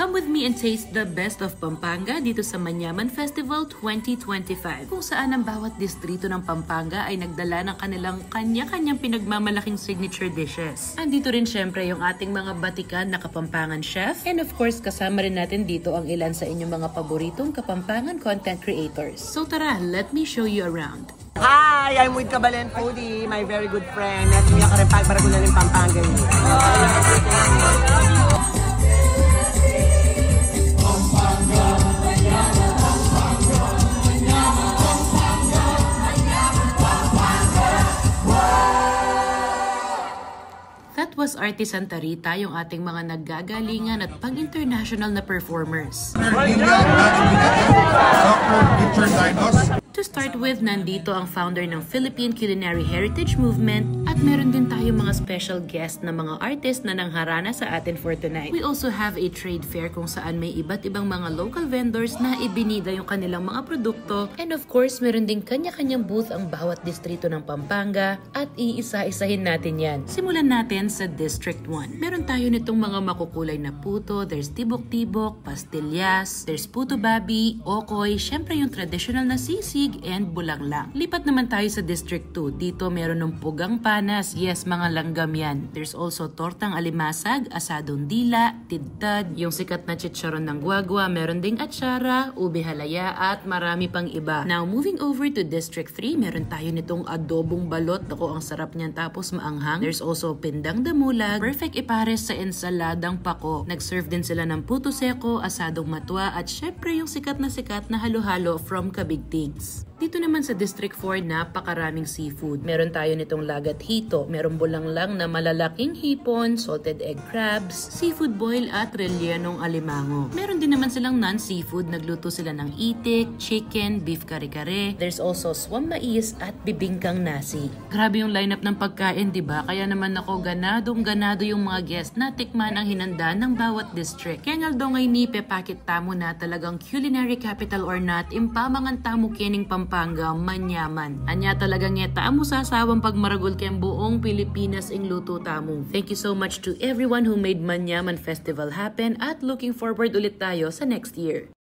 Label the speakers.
Speaker 1: Come with me and taste the best of Pampanga dito sa Manyaman Festival 2025, kung saan ang bawat distrito ng Pampanga ay nagdala ng kanilang kanya-kanyang pinagmamalaking signature dishes. Andito rin syempre yung ating mga batikan na Kapampangan chef, and of course kasama rin natin dito ang ilan sa inyong mga paboritong Kapampangan content creators. So tara, let me show you around.
Speaker 2: Hi! I'm with Kabalen Foodie, my very good friend. At niya karepag para kung namin Pampanga niyo.
Speaker 1: That was Artisan Tarita, yung ating mga naggagalingan at pang-international na performers. To start with, nandito ang founder ng Philippine Culinary Heritage Movement at meron din tayong mga special guest na mga artist na nangharana sa atin for tonight. We also have a trade fair kung saan may iba't ibang mga local vendors na ibinida yung kanilang mga produkto, and of course, meron din kanya-kanyang booth ang bawat distrito ng Pampanga at iisa-isahin natin yan. Simulan natin sa District 1. Meron tayo nitong mga makukulay na puto, there's tibok-tibok, pastillas, there's puto babi, okoy, syempre yung traditional na sisig, and bulanglang. Lipat naman tayo sa District 2. Dito meron ng pugang panas. Yes, mga langgam yan. There's also tortang alimasag, asadong dila, tidtad, yung sikat na chicharon ng guagua, meron ding atsara, ube halaya, at marami pang iba. Now, moving over to District 3, meron tayo nitong adobong balot. Ako, ang sarap niyan tapos maanghang. There's also pindang damulag, perfect ipares sa ensaladang pako. Nag-serve din sila ng puto seko, asadong matwa, at syempre yung sikat na halo-halo from Kabigtigs. Dito naman sa District 4, napakaraming seafood. Meron tayo nitong lagat hito, meron bulanglang na malalaking hipon, salted egg crabs, seafood boil at rellenong alimango. Meron din naman silang non-seafood, nagluto sila ng itik, chicken, beef kare-kare. There's also swam mais at bibingkang nasi. Grabe yung lineup ng pagkain, diba? Kaya naman ako ganado yung mga guest na tikman ang hinanda ng bawat district. Kaya nga daw ngay ni pepakit tamo na talagang culinary capital or not, impamangan tamo kining Pampanga, Manyaman. Anya talagang ngeta mo sasawang pagmaragol kayang buong Pilipinas ing luto tamo. Thank you so much to everyone who made Manyaman Festival happen at looking forward ulit tayo sa next year.